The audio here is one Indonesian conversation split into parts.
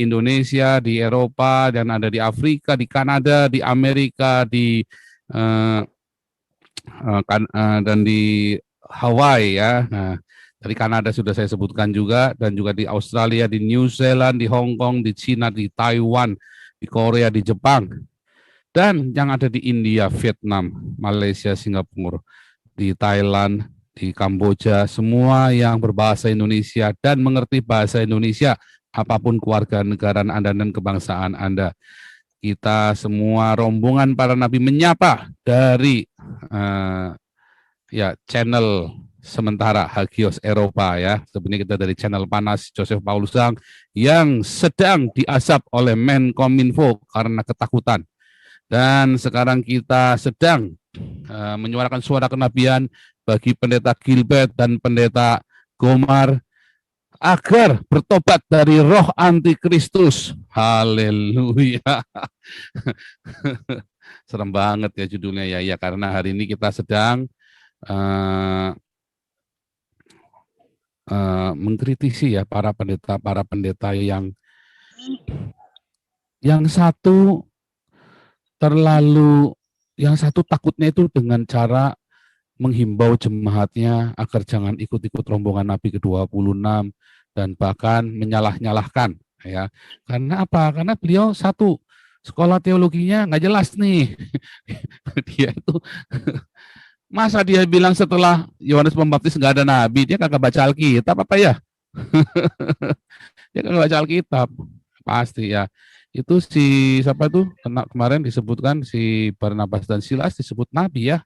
di Indonesia, di Eropa, dan ada di Afrika, di Kanada, di Amerika, dan di Hawaii ya. Nah, dari Kanada sudah saya sebutkan juga, dan juga di Australia, di New Zealand, di Hong Kong, di Cina, di Taiwan, di Korea, di Jepang, dan yang ada di India, Vietnam, Malaysia, Singapura, di Thailand, di Kamboja, semua yang berbahasa Indonesia dan mengerti bahasa Indonesia, apapun kewarganegaraan Anda dan kebangsaan Anda. Kita semua rombongan para nabi menyapa dari channel sementara Hagios Eropa ya. Sebenarnya kita dari channel panas Joseph Paulus Gang yang sedang diasap oleh Menkominfo karena ketakutan. Dan sekarang kita sedang menyuarakan suara kenabian bagi pendeta Gilbert dan pendeta Gomar agar bertobat dari roh antikristus. Haleluya. Serem banget ya judulnya ya, karena hari ini kita sedang mengkritisi ya para pendeta yang satu takutnya itu dengan cara menghimbau jemaatnya agar jangan ikut-ikut rombongan Nabi ke-26 dan bahkan menyalah-nyalahkan ya. Karena apa? Karena beliau satu sekolah teologinya nggak jelas nih. Dia itu masa dia bilang setelah Yohanes Pembaptis nggak ada nabi, dia kagak baca Alkitab apa ya? Dia kagak baca Alkitab. Pasti ya. Itu si siapa tuh? Kemarin disebutkan si Barnabas dan Silas disebut nabi ya.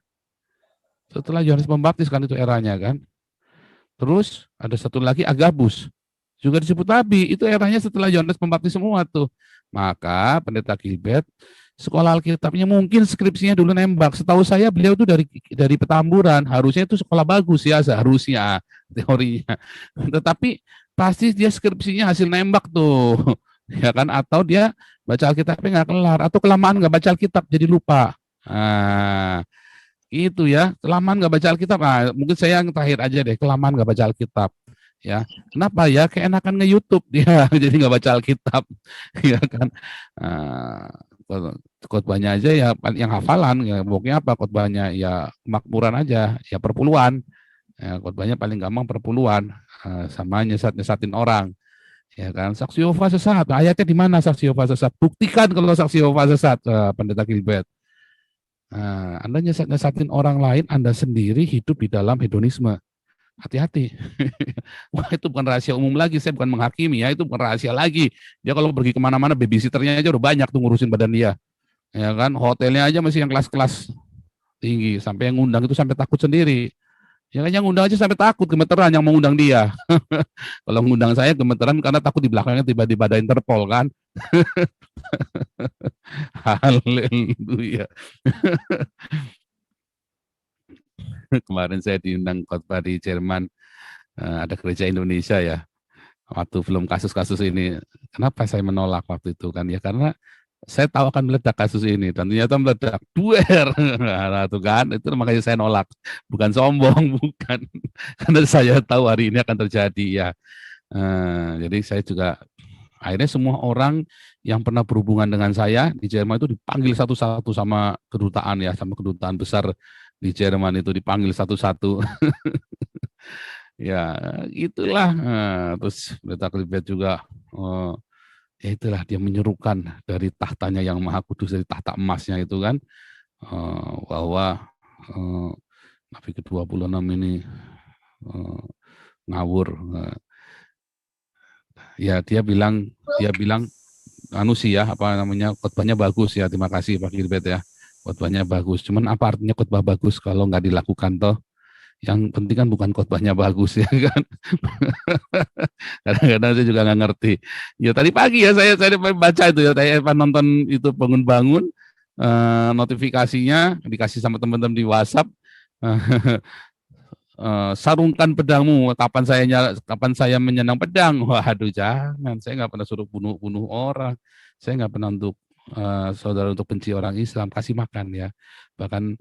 Setelah Yohanes Pembaptis kan itu eranya kan. Terus ada satu lagi Agabus. Juga disebut nabi, itu eranya setelah Yohanes Pembaptis semua tuh. Maka pendeta Gilbert sekolah Alkitabnya mungkin skripsinya dulu nembak. Setahu saya beliau itu dari Petamburan, harusnya itu sekolah bagus ya seharusnya teorinya. Tetapi pasti dia skripsinya hasil nembak tuh. Ya kan, atau dia baca Alkitabnya nggak kelar, atau kelamaan nggak baca Alkitab jadi lupa. Nah, itu ya, kelamaan nggak baca Alkitab. Nah, mungkin saya yang terakhir aja deh, kelamaan nggak baca Alkitab. Ya, kenapa ya? Keenakan nge-YouTube dia, jadi nggak baca Alkitab, ya kan? Khotbahnya aja ya yang hafalan, ya pokoknya apa khotbahnya ya makmuran aja, ya perpuluhan. Ya, khotbahnya paling gampang perpuluhan, sama nyesat-nyesatin orang. Ya kan, saksi Yehova sesat. Ayatnya di mana saksi Yehova sesat? Buktikan kalau saksi Yehova sesat, pendeta Gilbert. Nah, Anda nyesat-nyesatin orang lain, Anda sendiri hidup di dalam hedonisme. Hati-hati. Wah, itu bukan rahasia umum lagi, saya bukan menghakimi ya, itu bukan rahasia lagi. Dia kalau pergi kemana-mana, babysitternya aja udah banyak tuh ngurusin badan dia. Ya kan, hotelnya aja masih yang kelas-kelas tinggi, sampai yang ngundang itu sampai takut sendiri. Ya kan, yang ngundang aja sampai takut, gemeteran yang mengundang dia. Kalau ngundang saya gemeteran karena takut di belakangnya tiba-tiba ada Interpol kan. Haleluya. Kemarin saya diundang khotbah di Jerman, ada gereja Indonesia ya. Waktu belum kasus-kasus ini, kenapa saya menolak waktu itu kan ya, karena saya tahu akan meledak kasus ini dan ternyata meledak duer. Nah, itu kan, itu makanya saya nolak, bukan sombong, bukan, karena saya tahu hari ini akan terjadi ya. Jadi saya juga akhirnya semua orang yang pernah berhubungan dengan saya di Jerman itu dipanggil satu-satu sama kedutaan ya, sama kedutaan besar di Jerman itu dipanggil satu-satu. Ya itulah. Terus Pendeta Gilbert juga ya itulah, dia menyerukan dari tahtanya yang maha kudus, dari tahta emasnya itu kan, bahwa Nabi ke-26 ini ngawur. Ya dia bilang khotbahnya bagus ya, terima kasih Pak Gilbert ya, khotbahnya bagus. Cuman apa artinya khotbah bagus kalau nggak dilakukan toh? Yang penting kan bukan khotbahnya bagus ya kan. Kadang-kadang saya juga nggak ngerti. Ya tadi pagi ya saya baca itu ya, saya nonton itu bangun-bangun, notifikasinya dikasih sama teman-teman di WhatsApp. Sarungkan pedangmu, kapan saya menyenang pedang. Waduh, jangan, saya nggak pernah suruh bunuh orang, saya nggak pernah untuk saudara untuk benci orang Islam, kasih makan ya. Bahkan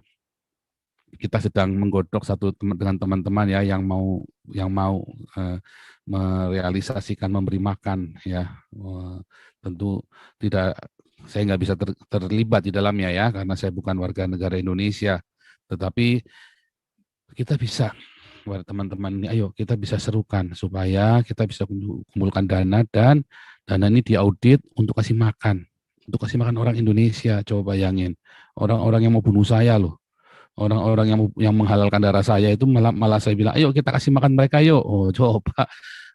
kita sedang menggodok dengan teman-teman ya yang mau merealisasikan memberi makan ya. Tentu tidak, saya nggak bisa terlibat di dalamnya ya karena saya bukan warga negara Indonesia. Tetapi kita bisa, kepada teman-teman ini, ayo kita bisa serukan supaya kita bisa kumpulkan dana, dan dana ini diaudit untuk kasih makan orang Indonesia. Coba bayangin, orang-orang yang mau bunuh saya loh, orang-orang yang menghalalkan darah saya itu malah saya bilang, ayo kita kasih makan mereka yuk. Oh coba,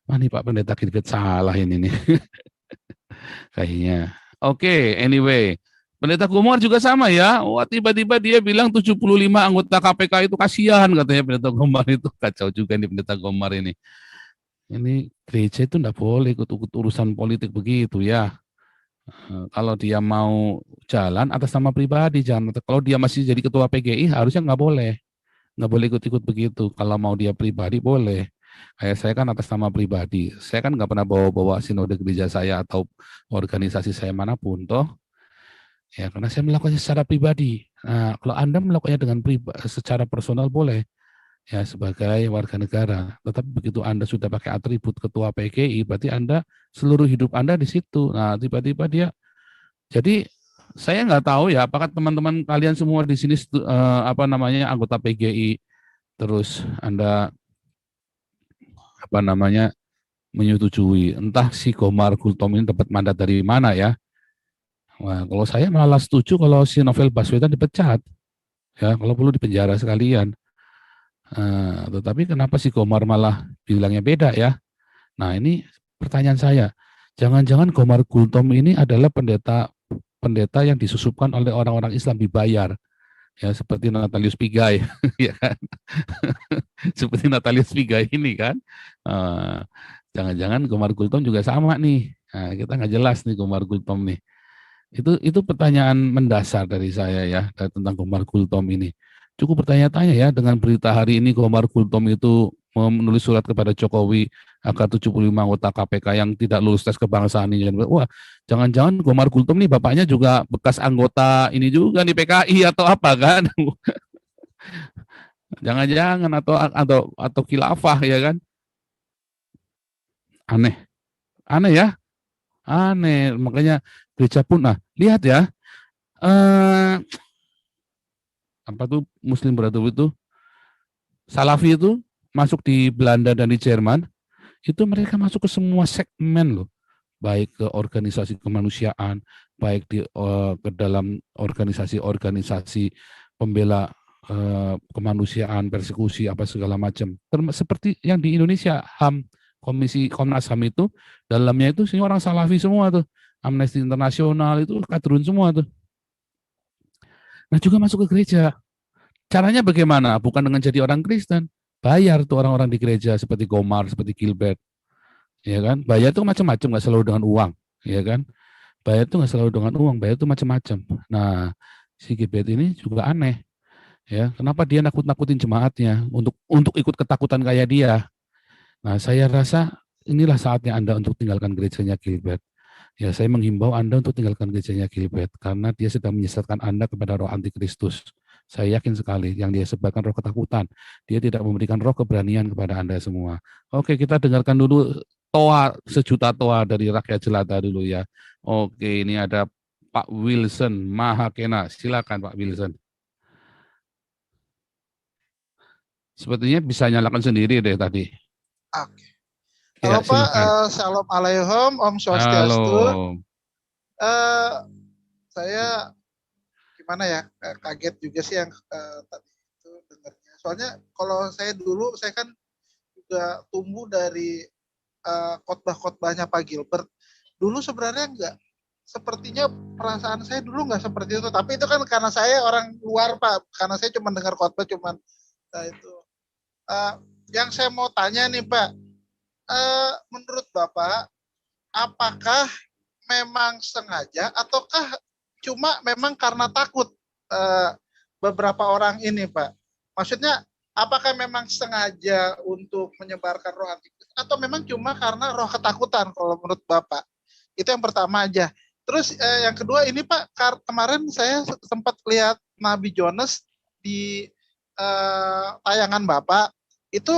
wah nih Pak Pendeta Gilbert salah ini nih kayaknya. Oke, anyway. Pendeta Gomar juga sama ya. Wah, tiba-tiba dia bilang 75 anggota KPK itu kasihan, katanya Pendeta Gomar itu. Kacau juga nih Pendeta Gomar ini. Ini gereja itu enggak boleh ikut urusan politik begitu ya. Kalau dia mau jalan atas nama pribadi, jangan. Kalau dia masih jadi ketua PGI harusnya nggak boleh ikut-ikut begitu. Kalau mau dia pribadi boleh. Kayak saya kan atas nama pribadi, saya kan nggak pernah bawa-bawa sinode gereja saya atau organisasi saya manapun, toh ya karena saya melakukannya secara pribadi. Nah, kalau Anda melakukannya dengan secara personal boleh, ya sebagai warga negara. Tetapi begitu Anda sudah pakai atribut ketua PGI, berarti Anda seluruh hidup Anda di situ. Nah, tiba-tiba dia, jadi saya nggak tahu ya, apakah teman-teman kalian semua di sini apa namanya anggota PGI, terus Anda apa namanya menyetujui, entah si Komar Gultom ini dapat mandat dari mana ya. Wah, kalau saya malah setuju kalau si Novel Baswedan dipecat, ya kalau perlu dipenjara sekalian. Tetapi kenapa si Komar malah bilangnya beda ya? Nah ini pertanyaan saya, jangan-jangan Komar Gultom ini adalah pendeta yang disusupkan oleh orang-orang Islam dibayar, ya seperti Natalius Pigai, ya kan? Seperti Natalius Pigai ini kan? Jangan-jangan Komar Gultom juga sama nih. Nah, kita nggak jelas nih Komar Gultom nih. Itu pertanyaan mendasar dari saya ya tentang Komar Gultom ini. Cukup bertanya-tanya ya dengan berita hari ini Komar Gultom itu menulis surat kepada Jokowi agar 75 anggota KPK yang tidak lulus tes kebangsaan ini. Wah, jangan-jangan Komar Gultom nih bapaknya juga bekas anggota ini juga nih PKI atau apa kan? Jangan-jangan atau khilafah ya kan? Aneh, aneh ya, aneh. Makanya gereja pun, nah lihat ya, apa tuh Muslim Brotherhood itu, Salafi itu masuk di Belanda dan di Jerman, itu mereka masuk ke semua segmen loh, baik ke organisasi kemanusiaan, baik ke dalam organisasi-organisasi pembela kemanusiaan, persekusi apa segala macam. Seperti yang di Indonesia HAM, Komnas HAM itu dalamnya itu semua orang Salafi semua tuh, Amnesty Internasional itu kadrun semua tuh. Nah juga masuk ke gereja. Caranya bagaimana? Bukan dengan jadi orang Kristen. Bayar tuh orang-orang di gereja seperti Komar, seperti Gilbert. Ya kan? Bayar tuh macam-macam, nggak selalu dengan uang. Ya kan? Bayar tuh nggak selalu dengan uang, bayar tuh macam-macam. Nah, si Gilbert ini juga aneh. Ya, kenapa dia nakut-nakutin jemaatnya untuk ikut ketakutan kayak dia? Nah, saya rasa inilah saatnya Anda untuk tinggalkan gerejanya Gilbert. Ya, saya menghimbau Anda untuk tinggalkan gerejanya Gilbert karena dia sedang menyesatkan Anda kepada roh antikristus. Saya yakin sekali yang dia sebarkan roh ketakutan. Dia tidak memberikan roh keberanian kepada Anda semua. Oke, kita dengarkan dulu toa, sejuta toa dari rakyat jelata dulu ya. Oke, ini ada Pak Wilson Mahakena. Silakan Pak Wilson. Sepertinya bisa nyalakan sendiri deh tadi. Oke. Ya, Halo Pak, silakan. Shalom Aleichem, Om Swastiastu. Halo. Saya gimana ya, kaget juga sih yang tadi itu dengarnya. Soalnya kalau saya dulu, saya kan juga tumbuh dari khotbah-khotbahnya Pak Gilbert. Dulu sebenarnya enggak, sepertinya perasaan saya dulu nggak seperti itu. Tapi itu kan karena saya orang luar Pak, karena saya cuma dengar khotbah cuman itu. Yang saya mau tanya nih Pak, menurut Bapak, apakah memang sengaja ataukah cuma memang karena takut beberapa orang ini, Pak? Maksudnya, apakah memang sengaja untuk menyebarkan roh antikristus atau memang cuma karena roh ketakutan kalau menurut Bapak? Itu yang pertama aja. Terus yang kedua ini Pak, kemarin saya sempat lihat Nabi Jonas di tayangan Bapak itu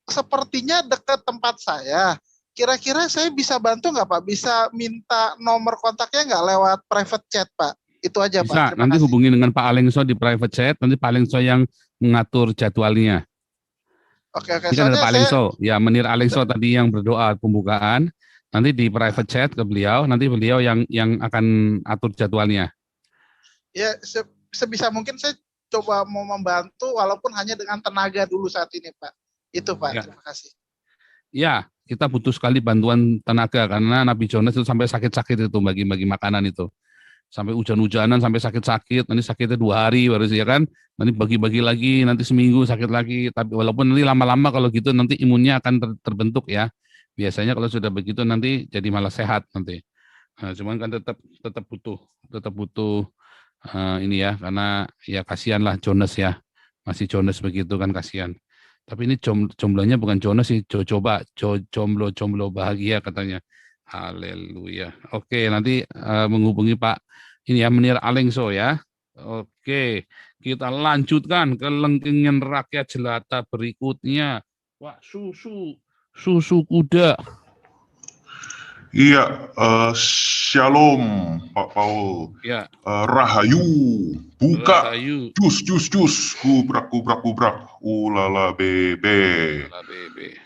sepertinya dekat tempat saya. Kira-kira saya bisa bantu nggak Pak? Bisa minta nomor kontaknya nggak lewat private chat Pak? Itu aja Pak. Bisa, Terima nanti kasih. hubungi dengan Pak Alengso di private chat, nanti Pak Alengso yang mengatur jadwalnya. Oke, Ini kan ada soalnya Pak saya Alengso, ya Menir Alengso tadi yang berdoa pembukaan, nanti di private chat ke beliau, nanti beliau yang akan atur jadwalnya. ya sebisa mungkin saya coba mau membantu walaupun hanya dengan tenaga dulu saat ini Pak. Itu Pak. Ya. Terima kasih. Ya, kita butuh sekali bantuan tenaga karena Nabi Jonas itu sampai sakit-sakit itu bagi-bagi makanan itu. Sampai hujan-hujanan, sampai sakit-sakit, nanti sakitnya 2 hari baru sih ya kan, nanti bagi-bagi lagi, nanti seminggu sakit lagi, tapi walaupun nanti lama-lama kalau gitu nanti imunnya akan terbentuk ya. Biasanya kalau sudah begitu nanti jadi malah sehat nanti. Nah, cuman kan tetap butuh ini ya, karena ya kasihan lah Jonas ya, masih Jonas begitu kan kasihan. Tapi ini jomblonya bukan Jonas sih, jomblo bahagia katanya. Haleluya. Oke, nanti menghubungi Pak ini ya Menir Alengso ya. Oke, kita lanjutkan ke lengkingan rakyat jelata berikutnya. Wah, susu kuda. Iya, Shalom Pak Paul. Ya, Rahayu, buka, Rahayu. cus, kubrak, ulala bebe.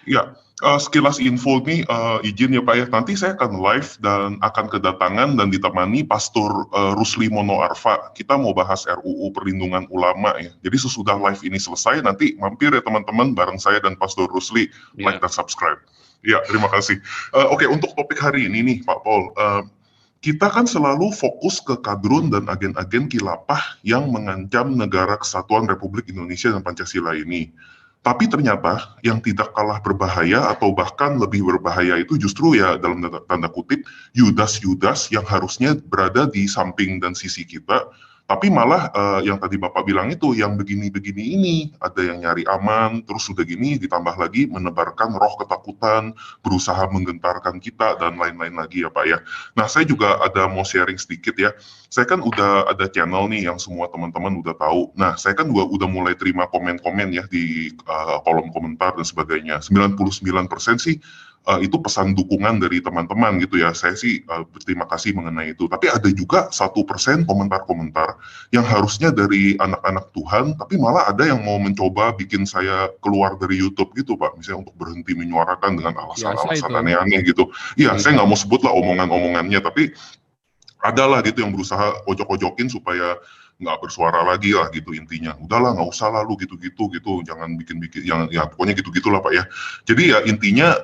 Ya, sekilas info nih, izin ya Pak ya, nanti saya akan live dan akan kedatangan dan ditemani Pastor Rusli Monoarfa. Kita mau bahas RUU Perlindungan Ulama ya. Jadi sesudah live ini selesai, nanti mampir ya teman-teman bareng saya dan Pastor Rusli, like dan subscribe. Ya, terima kasih. Oke, untuk topik hari ini nih Pak Paul, kita kan selalu fokus ke kadrun dan agen-agen khilafah yang mengancam negara kesatuan Republik Indonesia dan Pancasila ini. Tapi ternyata yang tidak kalah berbahaya atau bahkan lebih berbahaya itu justru ya dalam tanda kutip Yudas-Yudas yang harusnya berada di samping dan sisi kita. Tapi malah yang tadi Bapak bilang itu yang begini-begini ini, ada yang nyari aman, terus sudah gini ditambah lagi menebarkan roh ketakutan, berusaha menggentarkan kita dan lain-lain lagi ya Pak ya. Nah, saya juga ada mau sharing sedikit ya. Saya kan udah ada channel nih yang semua teman-teman udah tahu. Nah, saya kan juga udah mulai terima komen-komen ya di kolom komentar dan sebagainya. 99% sih itu pesan dukungan dari teman-teman gitu ya. Saya sih berterima kasih mengenai itu. Tapi ada juga 1% komentar-komentar yang harusnya dari anak-anak Tuhan, tapi malah ada yang mau mencoba bikin saya keluar dari YouTube gitu Pak. Misalnya untuk berhenti menyuarakan dengan alasan-alasan aneh-aneh gitu. Iya, saya nggak mau sebut lah omongan-omongannya, tapi adalah gitu yang berusaha ojok-ojokin supaya nggak bersuara lagi lah gitu intinya. Udahlah nggak usah lah lu gitu-gitu gitu, jangan bikin-bikin, yang ya pokoknya gitu-gitulah Pak ya. Jadi ya intinya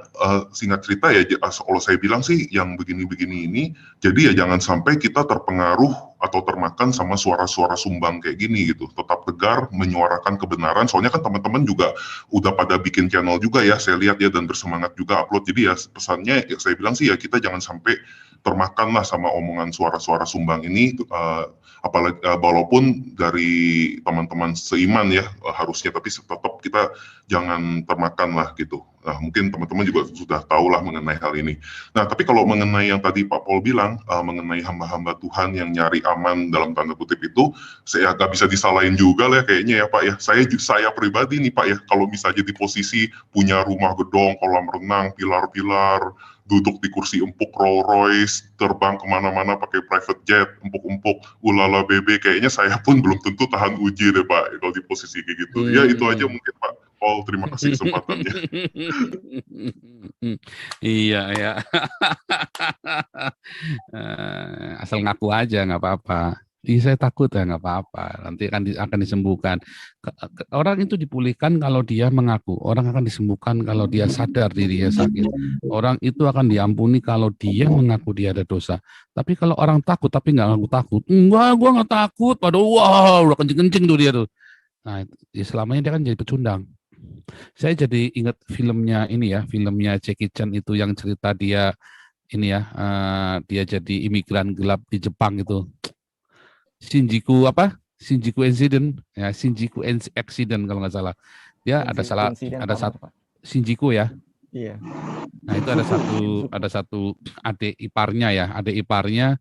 singkat cerita ya kalau saya bilang sih yang begini-begini ini, jadi ya jangan sampai kita terpengaruh atau termakan sama suara-suara sumbang kayak gini gitu. Tetap tegar menyuarakan kebenaran. Soalnya kan teman-teman juga udah pada bikin channel juga ya, saya lihat ya, dan bersemangat juga upload. Jadi ya pesannya ya saya bilang sih ya kita jangan sampai termakan lah sama omongan suara-suara sumbang ini, apalagi walaupun dari teman-teman seiman ya harusnya, tapi tetap kita jangan termakan lah gitu. Nah, mungkin teman-teman juga sudah tahu lah mengenai hal ini. Nah, tapi kalau mengenai yang tadi Pak Paul bilang, mengenai hamba-hamba Tuhan yang nyari aman dalam tanda kutip itu, saya agak bisa disalahin juga lah kayaknya ya Pak ya. Saya pribadi nih Pak ya, kalau misalnya di posisi punya rumah gedong, kolam renang, pilar-pilar, duduk di kursi empuk Rolls Royce, terbang kemana-mana pakai private jet, empuk-empuk, ulala bebe, kayaknya saya pun belum tentu tahan uji deh Pak, kalau di posisi kayak gitu. Ya itu aja mungkin Pak Paul, terima kasih kesempatannya. Iya ya. Asal ngaku aja nggak apa-apa. Iya saya takut ya nggak apa-apa. Nanti akan disembuhkan. Orang itu dipulihkan kalau dia mengaku. Orang akan disembuhkan kalau dia sadar dirinya sakit. Orang itu akan diampuni kalau dia mengaku dia ada dosa. Tapi kalau orang takut tapi nggak ngaku takut, enggak, gua nggak takut. Padahal wah udah kencing-kencing tuh dia tuh. Nah, ya selamanya dia kan jadi pecundang. Saya jadi ingat filmnya ini ya, filmnya Jackie Chan itu yang cerita dia ini ya, dia jadi imigran gelap di Jepang itu. Shinjuku apa? Shinjuku Incident, ya Shinjuku Accident kalau nggak salah. Dia ada satu Shinjuku ya. Iya. Nah itu ada satu adik iparnya ya, adik iparnya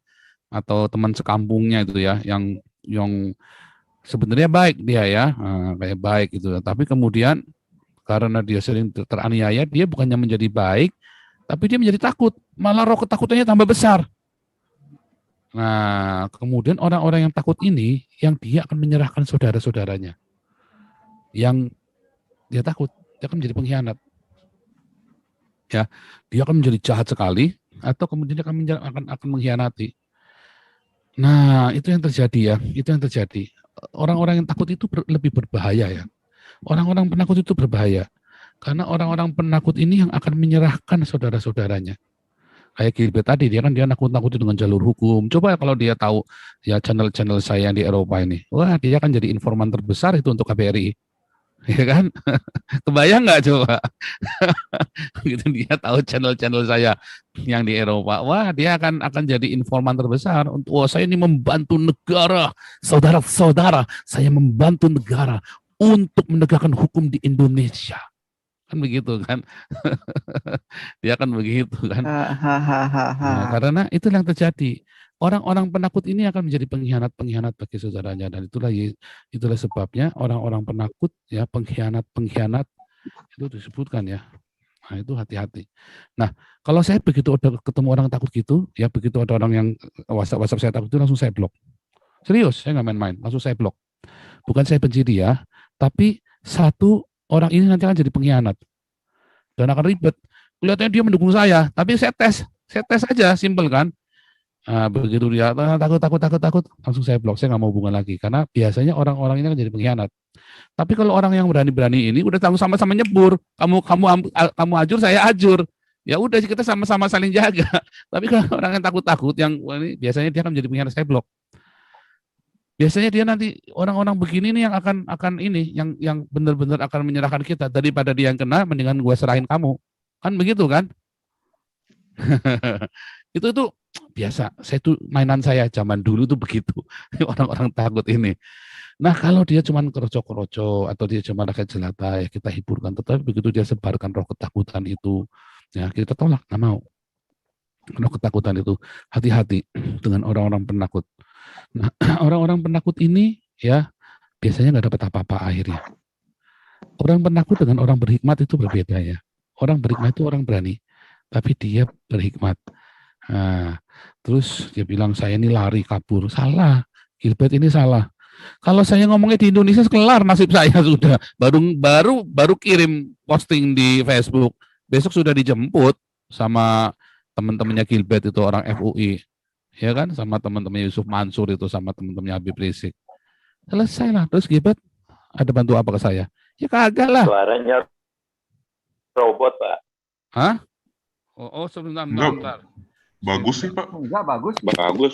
atau teman sekampungnya itu ya, yang sebenarnya baik dia ya, kayak baik gitu. Tapi kemudian karena dia sering teraniaya, dia bukannya menjadi baik, tapi dia menjadi takut. Malah roh ketakutannya tambah besar. Nah, kemudian orang-orang yang takut ini, yang dia akan menyerahkan saudara-saudaranya. Yang dia takut, dia akan menjadi pengkhianat. Ya, dia akan menjadi jahat sekali, atau kemudian dia akan mengkhianati. Nah, itu yang terjadi ya, itu yang terjadi. Orang-orang yang takut itu lebih berbahaya ya. Orang-orang penakut itu berbahaya. Karena orang-orang penakut ini yang akan menyerahkan saudara-saudaranya. Kayak Gilbert tadi, dia nakut-nakuti dengan jalur hukum. Coba kalau dia tahu ya channel-channel saya yang di Eropa ini, wah dia akan jadi informan terbesar itu untuk KBRI. Ya kan? Kebayang nggak coba? Gitu dia tahu channel-channel saya yang di Eropa. Wah, dia akan jadi informan terbesar untuk saya ini membantu negara. Saudara-saudara, saya membantu negara untuk menegakkan hukum di Indonesia. Kan begitu kan? Dia akan begitu kan? Nah, karena itulah yang terjadi. Orang-orang penakut ini akan menjadi pengkhianat bagi saudaranya, dan itulah sebabnya orang-orang penakut ya, pengkhianat itu disebutkan ya. Nah, itu hati-hati. Nah, kalau saya begitu udah ketemu orang takut gitu, ya begitu ada orang yang WhatsApp saya takut itu, langsung saya blok. Serius, saya nggak main-main, langsung saya blok. Bukan saya benci dia, tapi satu orang ini nanti akan jadi pengkhianat dan akan ribet. Kelihatannya dia mendukung saya, tapi saya tes aja, simpel kan. Nah, begitu dia takut, langsung saya blok, saya nggak mau hubungan lagi, karena biasanya orang-orang ini akan jadi pengkhianat. Tapi kalau orang yang berani-berani ini udah sama-sama nyebur, kamu ajur, saya ajur, ya udah kita sama-sama saling jaga. Tapi kalau orang yang takut-takut, yang ini biasanya dia akan menjadi pengkhianat, saya blok. Biasanya dia nanti orang-orang begini nih yang akan ini, yang benar-benar akan menyerahkan kita, daripada dia yang kena, mendingan gue serahin kamu, kan begitu kan? itu biasa. Saya tuh mainan saya zaman dulu tuh begitu. Orang-orang takut ini. Nah, kalau dia cuma keroco-keroco atau dia cuma rakyat jelata, ya kita hiburkan. Tetapi begitu dia sebarkan roh ketakutan itu, ya kita tolak, nggak mau. Roh ketakutan itu, hati-hati dengan orang-orang penakut. Nah, orang-orang penakut ini ya biasanya nggak dapat apa-apa akhirnya. Orang penakut dengan orang berhikmat itu berbeda ya. Orang berhikmat itu orang berani, tapi dia berhikmat. Nah, terus dia bilang saya ini lari kabur, salah. Gilbert ini salah. Kalau saya ngomongnya di Indonesia kelar nasib saya sudah. Baru kirim posting di Facebook, besok sudah dijemput sama teman-temannya Gilbert itu orang FUI. Ya kan, sama teman-temannya Yusuf Mansur itu, sama teman-temannya Habib Rizik. Selesai lah. Terus Gilbert ada bantu apa ke saya? Ya kagak lah. Suaranya robot, Pak. Hah? Oh sebentar. Bagus sih, Pak. Enggak, bagus. Bagus,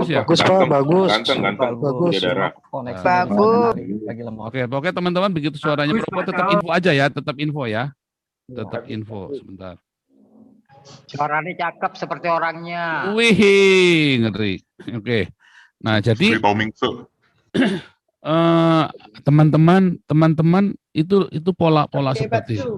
ya? Bagus, Pak, bagus. Ganteng. Bagus. Saudara. Koneksi Bagus. lagi lemot. Oke, teman-teman, begitu suaranya robot, tetap info aja ya, tetap info ya. Tetap info sebentar. Suaranya cakep seperti orangnya. Wih, ngeri. Oke. Nah, jadi teman-teman itu pola seperti itu.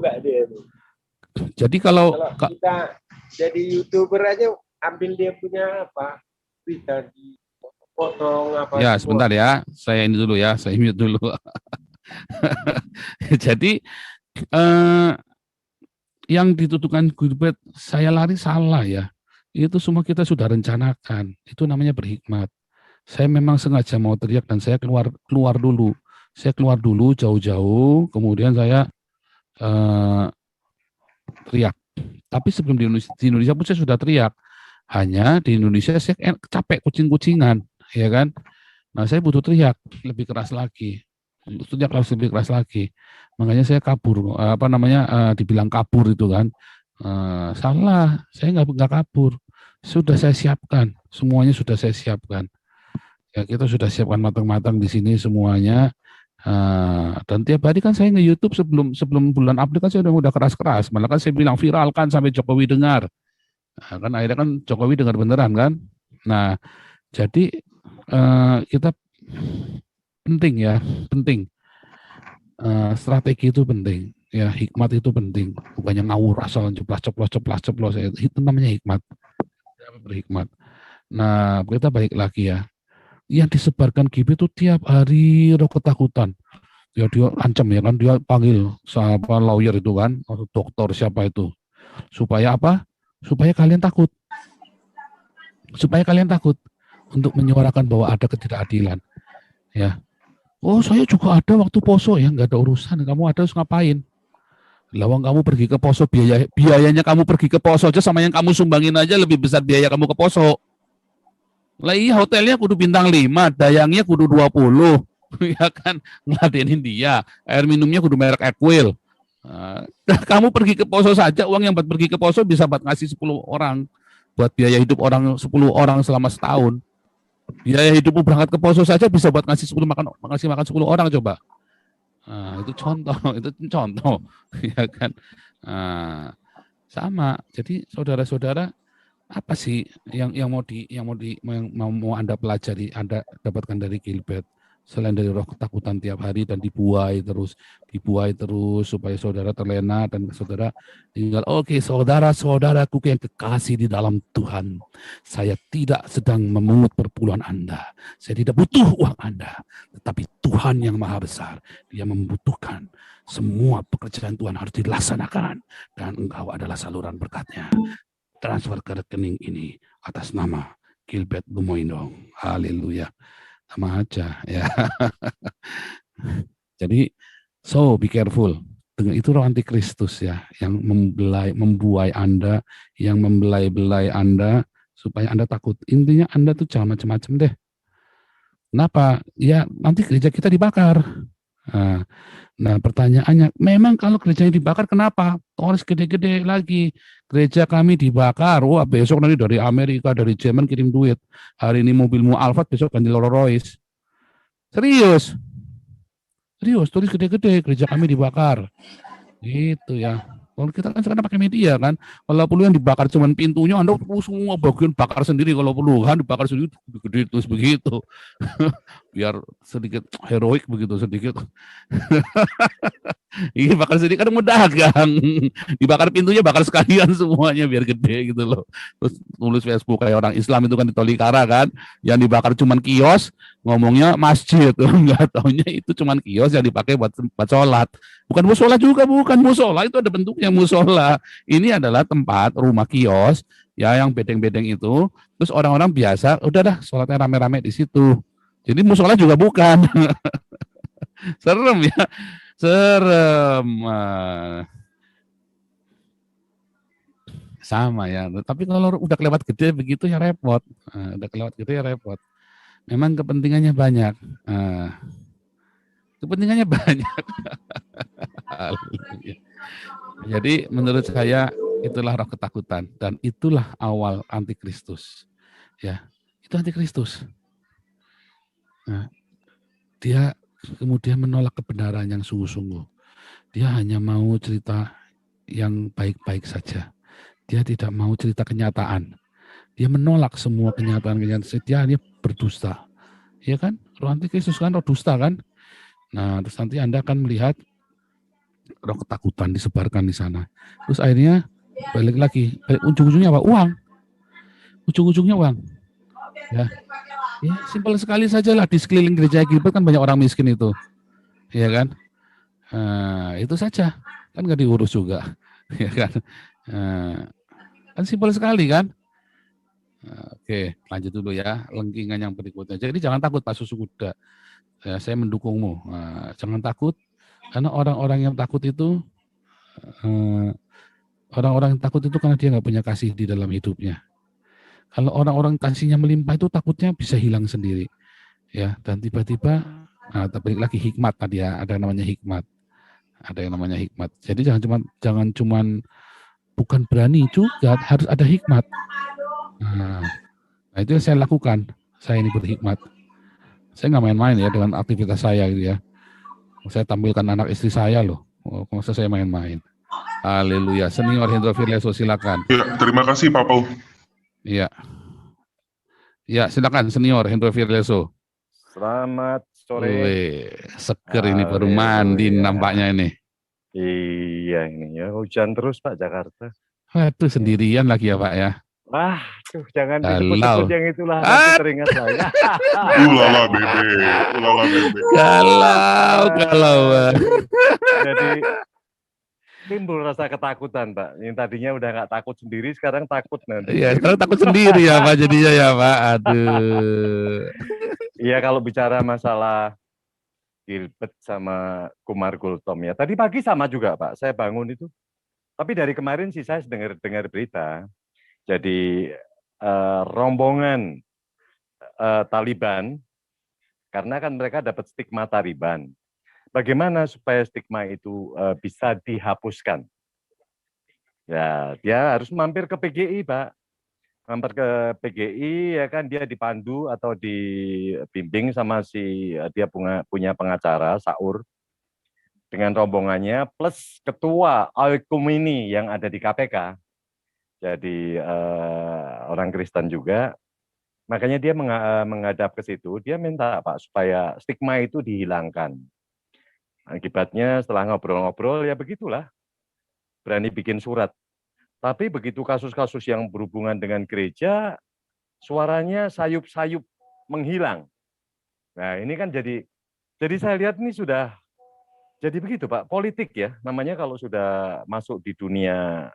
Jadi kalau kita jadi YouTuber aja, ambil dia punya apa, bisa dipotong apa. Ya, sebentar ya. Saya ini dulu ya, saya mute dulu. Jadi yang dituduhkan Gilbert saya lari salah ya. Itu semua kita sudah rencanakan. Itu namanya berhikmat. Saya memang sengaja mau teriak dan saya keluar dulu. Saya keluar dulu jauh-jauh, kemudian saya teriak. Tapi sebelum di Indonesia pun saya sudah teriak. Hanya di Indonesia saya capek kucing-kucingan, ya kan? Nah, saya butuh teriak lebih keras lagi. Teriak lebih keras lagi. Makanya saya kabur, dibilang kabur itu kan. Salah, saya nggak kabur. Sudah saya siapkan, semuanya sudah saya siapkan. Ya, kita sudah siapkan matang-matang di sini semuanya. Dan tiap hari kan saya nge-YouTube sebelum bulan April kan saya udah keras-keras. Malah kan saya bilang viralkan sampai Jokowi dengar. Nah, kan akhirnya kan Jokowi dengar beneran kan. Nah, jadi kita penting. Strategi itu penting, ya hikmat itu penting, bukannya ngawur asal ceplos, itu namanya hikmat, berhikmat. Nah, kita balik lagi ya, yang disebarkan GB itu tiap hari roh ketakutan. Ya dia ancam ya kan, dia panggil siapa lawyer itu kan, atau dokter siapa itu. Supaya apa? Supaya kalian takut. Supaya kalian takut untuk menyuarakan bahwa ada ketidakadilan. Ya. Oh, saya juga ada waktu poso ya, nggak ada urusan. Kamu ada harus ngapain? Lawang kamu pergi ke poso, biayanya kamu pergi ke poso aja sama yang kamu sumbangin aja lebih besar biaya kamu ke poso. Lah iya, hotelnya kudu bintang 5, dayangnya kudu 20. Ya kan, ngeladenin dia. Air minumnya kudu merek Equil. Kamu pergi ke poso saja, uang yang buat pergi ke poso bisa buat ngasih 10 orang. Buat biaya hidup orang 10 orang selama setahun. Biaya hidupmu berangkat ke poso saja bisa buat ngasih makan 10 orang coba. Itu contoh, itu contoh. Ya kan. Sama. Jadi saudara-saudara, apa sih yang mau Anda pelajari, Anda dapatkan dari Gilbert selain dari roh ketakutan tiap hari dan dibuai terus supaya saudara terlena dan saudara tinggal oke, saudara-saudaraku yang kekasih di dalam Tuhan, saya tidak sedang memungut perpuluhan Anda, saya tidak butuh uang Anda, tetapi Tuhan yang maha besar, dia membutuhkan semua pekerjaan Tuhan harus dilaksanakan dan engkau adalah saluran berkatnya. Transfer ke rekening ini atas nama Gilbert Lumoindong. Haleluya. Sama aja ya. Jadi so be careful. Dengan itu roh antikristus ya yang membuai Anda, yang membelai-belai Anda supaya Anda takut. Intinya Anda tuh jangan macam-macam deh. Kenapa? Ya nanti gereja kita dibakar. Nah pertanyaannya, memang kalau gerejanya dibakar kenapa? Tulis gede-gede lagi. Gereja kami dibakar. Wah besok nanti dari Amerika, dari Jerman kirim duit. Hari ini mobilmu Alphard, besok ganti Rolls Royce. Serius. Serius, tulis gede-gede. Gereja kami dibakar. Gitu ya. Kalau kita kan sekarang pakai media kan. Kalau perlu yang dibakar cuman pintunya, Anda semua bagian bakar sendiri kalau perlu kan. Dibakar sendiri gede terus begitu. Biar sedikit heroik begitu sedikit. Ini bakar sendiri kan mudah kan. Dibakar pintunya bakar sekalian semuanya biar gede gitu loh. Terus tulis Facebook kayak orang Islam itu kan di Tolikara kan. Yang dibakar cuman kios, ngomongnya masjid. Enggak taunya itu cuman kios yang dipakai buat sholat. Bukan musola juga, bukan musola itu ada bentuknya musola. Ini adalah tempat rumah kios ya yang bedeng-bedeng itu. Terus orang-orang biasa udah dah sholatnya rame-rame di situ. Jadi musola juga bukan. Serem ya. Serem. Sama ya. Tapi kalau udah kelewat gede begitu ya repot. Udah kelewat gede ya repot. Memang kepentingannya banyak. Kepentingannya banyak. Jadi menurut saya itulah roh ketakutan dan itulah awal antikristus. Ya, itu antikristus. Nah, dia kemudian menolak kebenaran yang sungguh-sungguh. Dia hanya mau cerita yang baik-baik saja. Dia tidak mau cerita kenyataan. Dia menolak semua kenyataan-kenyataan. Dia hanya berdusta. Ya kan? Roh antikristus kan roh dusta kan? Nah, terus nanti Anda akan melihat roh ketakutan disebarkan di sana. Terus akhirnya balik lagi, ujung-ujungnya apa? Uang. Ujung-ujungnya uang. Ya, simpel sekali saja lah di sekeliling gereja Gilbert kan banyak orang miskin itu, ya kan? Itu saja, kan nggak diurus juga, ya kan? Kan simpel sekali kan? Oke, lanjut dulu ya, lengkingan yang berikutnya. Jadi jangan takut Pak Susu Kuda. Ya, saya mendukungmu. Jangan takut, karena orang-orang yang takut itu karena dia nggak punya kasih di dalam hidupnya. Kalau orang-orang kasihnya melimpah itu takutnya bisa hilang sendiri, ya. Dan tiba-tiba, balik lagi hikmat tadi ya, ada yang namanya hikmat. Jadi jangan cuman bukan berani juga, harus ada hikmat. Nah itu yang saya lakukan. Saya ini berhikmat. Saya nggak main-main ya dengan aktivitas saya gitu ya. Saya tampilkan anak istri saya loh. Masa saya main-main. Haleluya. Senior Hendro Firleso silakan. Ya, terima kasih Pak Paul. Iya. Ya, silakan Senior Hendro Firleso. Selamat sore. Seger ini baru mandi nampaknya ini. Iya ini ya hujan terus Pak Jakarta. Waduh sendirian lagi ya Pak ya. Wah, jangan Galau. disebut-sebut yang itulah, nanti teringat saya. Ulala bebe, ulala bebe. Galau. Jadi timbul rasa ketakutan, Pak. Yang tadinya udah nggak takut sendiri, sekarang takut nanti. Iya, sekarang takut sendiri ya Pak jadinya ya Pak. Aduh. Iya, kalau bicara masalah Gilbert sama Kumar Gultom ya. Tadi pagi sama juga, Pak. Saya bangun itu. Tapi dari kemarin sih saya dengar berita. Jadi rombongan Taliban, karena kan mereka dapat stigma Taliban. Bagaimana supaya stigma itu bisa dihapuskan? Ya, dia harus mampir ke PGI, Pak. Mampir ke PGI, ya kan dia dipandu atau dibimbing sama dia punya pengacara, Saur, dengan rombongannya, plus ketua Al-Kumini yang ada di KPK. Jadi orang Kristen juga. Makanya dia menghadap ke situ, dia minta Pak supaya stigma itu dihilangkan. Akibatnya setelah ngobrol-ngobrol ya begitulah, berani bikin surat. Tapi begitu kasus-kasus yang berhubungan dengan gereja, suaranya sayup-sayup menghilang. Nah ini kan jadi saya lihat ini sudah jadi begitu Pak, politik ya. Namanya kalau sudah masuk di dunia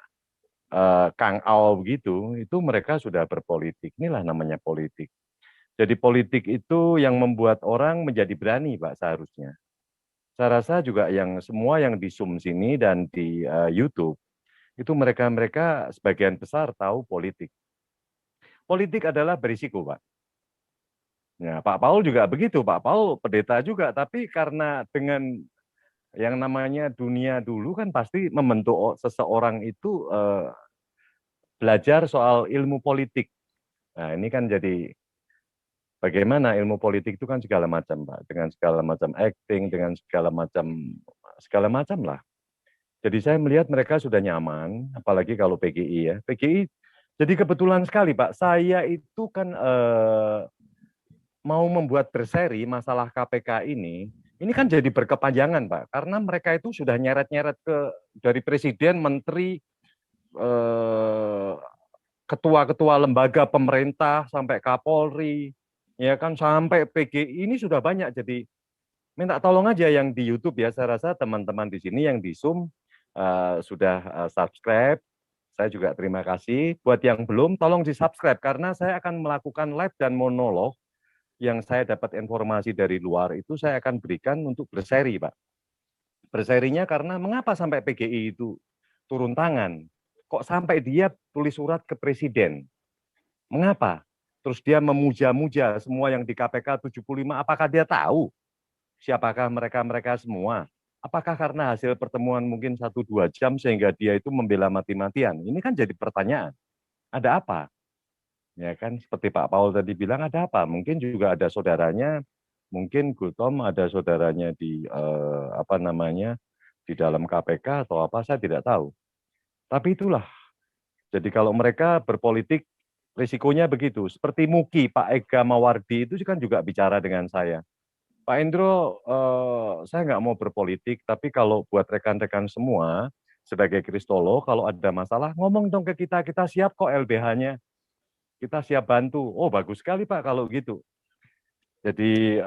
Kang Ao begitu, itu mereka sudah berpolitik. Inilah namanya politik. Jadi politik itu yang membuat orang menjadi berani Pak seharusnya. Saya rasa juga semua yang di Zoom sini dan di YouTube, itu mereka sebagian besar tahu politik. Politik adalah berisiko, Pak. Ya, Pak Paul juga begitu, Pak Paul pendeta juga, tapi karena dengan yang namanya dunia dulu kan pasti membentuk seseorang itu belajar soal ilmu politik. Nah, ini kan jadi bagaimana ilmu politik itu kan segala macam, Pak, dengan segala macam acting, dengan segala macam lah. Jadi saya melihat mereka sudah nyaman, apalagi kalau PGI ya. PGI, jadi kebetulan sekali Pak, saya itu kan mau membuat berseri masalah KPK ini kan jadi berkepanjangan Pak, karena mereka itu sudah nyeret-nyeret dari presiden, menteri, ketua-ketua lembaga pemerintah, sampai Kapolri, ya kan sampai PGI ini sudah banyak. Jadi minta tolong aja yang di YouTube ya, saya rasa teman-teman di sini yang di Zoom sudah subscribe, saya juga terima kasih. Buat yang belum, tolong di-subscribe, karena saya akan melakukan live dan monolog yang saya dapat informasi dari luar, itu saya akan berikan untuk berseri, Pak. Berserinya karena mengapa sampai PGI itu turun tangan? Kok sampai dia tulis surat ke Presiden? Mengapa? Terus dia memuja-muja semua yang di KPK 75, apakah dia tahu siapakah mereka semua? Apakah karena hasil pertemuan mungkin 1-2 jam sehingga dia itu membela mati-matian? Ini kan jadi pertanyaan. Ada apa? Ya kan seperti Pak Paul tadi bilang, ada apa? Mungkin juga ada saudaranya, mungkin Gultom ada saudaranya di di dalam KPK atau apa, saya tidak tahu. Tapi itulah. Jadi kalau mereka berpolitik risikonya begitu. Seperti Muki, Pak Ega Mawardi itu kan juga bicara dengan saya. Pak Indro, saya nggak mau berpolitik, tapi kalau buat rekan-rekan semua, sebagai kristolog, kalau ada masalah, ngomong dong ke kita siap kok LBH-nya, kita siap bantu. Oh, bagus sekali Pak kalau gitu. Jadi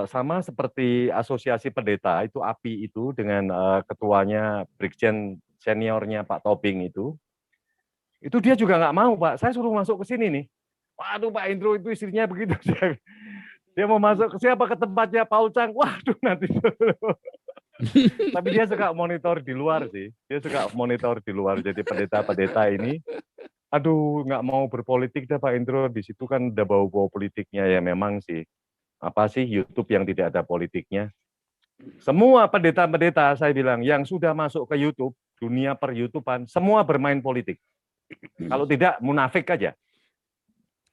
sama seperti asosiasi pendeta, itu API itu dengan ketuanya, Brigjen seniornya Pak Tobing itu dia juga nggak mau Pak, saya suruh masuk ke sini nih. Waduh Pak Indro itu istrinya begitu. Dia mau masuk ke siapa, ke tempatnya Paul Chang. Waduh nanti. Tapi dia suka monitor di luar sih. Dia suka monitor di luar. Jadi pendeta-pendeta ini, aduh nggak mau berpolitik dah Pak Indro. Di situ kan udah bau-bau politiknya ya memang sih. Apa sih YouTube yang tidak ada politiknya? Semua pendeta-pendeta saya bilang yang sudah masuk ke YouTube, dunia per-YouTubean, semua bermain politik. Kalau tidak munafik aja.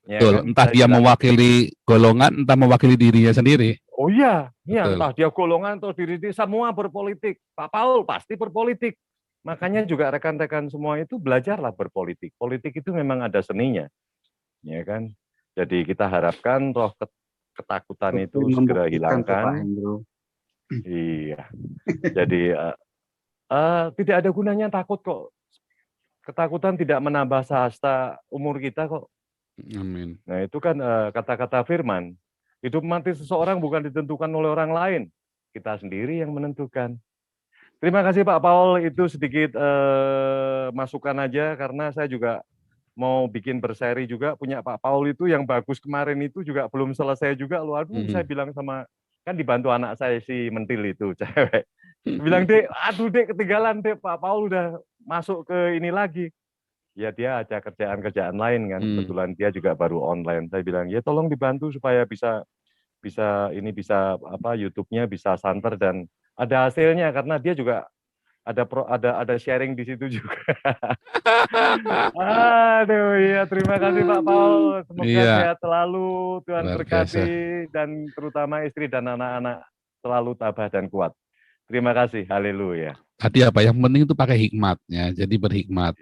Ya, Betul, kan? entah dia mewakili golongan, entah mewakili dirinya sendiri. Oh iya, Betul. entah dia golongan atau diri semua berpolitik. Pak Paul pasti berpolitik. Makanya juga rekan-rekan semua itu belajarlah berpolitik. Politik itu memang ada seninya, ya kan. Jadi kita harapkan roh ketakutan itu segera hilangkan. Iya. Jadi tidak ada gunanya takut kok. ketakutan tidak menambah sahasta umur kita kok. Amin. Nah itu kan kata-kata firman. Hidup mati seseorang bukan ditentukan oleh orang lain. Kita sendiri yang menentukan. Terima kasih Pak Paul, itu sedikit masukan aja karena saya juga mau bikin berseri juga punya Pak Paul itu yang bagus kemarin itu juga belum selesai juga loh. Aduh, saya bilang sama, kan dibantu anak saya si Mentil itu, cewek. Bilang, Dek, aduh Dek ketinggalan Dek, Pak Paul udah masuk ke ini lagi. Ya dia ada kerjaan-kerjaan lain kan, kebetulan dia juga baru online. Saya bilang, ya tolong dibantu supaya bisa apa YouTube-nya bisa santer dan ada hasilnya karena dia juga ada sharing di situ juga. Aduh iya, terima kasih Pak Paul. Semoga sehat selalu, Tuhan berkati dan terutama istri dan anak-anak selalu tabah dan kuat. Terima kasih, haleluya. Tadi apa yang penting itu pakai hikmatnya, jadi berhikmat.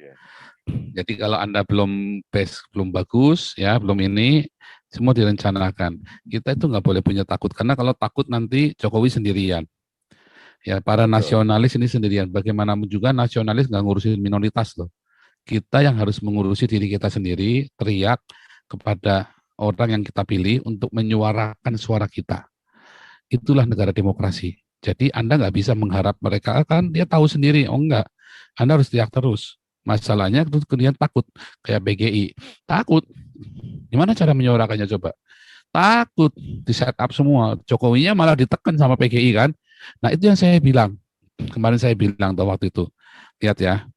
Jadi kalau Anda belum bagus, ya belum ini, semua direncanakan. Kita itu nggak boleh punya takut, karena kalau takut nanti Jokowi sendirian. Ya para nasionalis ini sendirian. Bagaimanapun juga nasionalis nggak ngurusin minoritas loh. Kita yang harus mengurusi diri kita sendiri, teriak kepada orang yang kita pilih untuk menyuarakan suara kita. Itulah negara demokrasi. Jadi Anda nggak bisa mengharap mereka, kan dia tahu sendiri. Oh enggak, Anda harus teriak terus. Masalahnya kemudian takut, kayak BGI. Takut. Gimana cara menyuarakannya coba? Takut, di set up semua. Jokowinya malah ditekan sama PGI kan. Nah itu yang saya bilang. Kemarin saya bilang waktu itu. Lihat ya,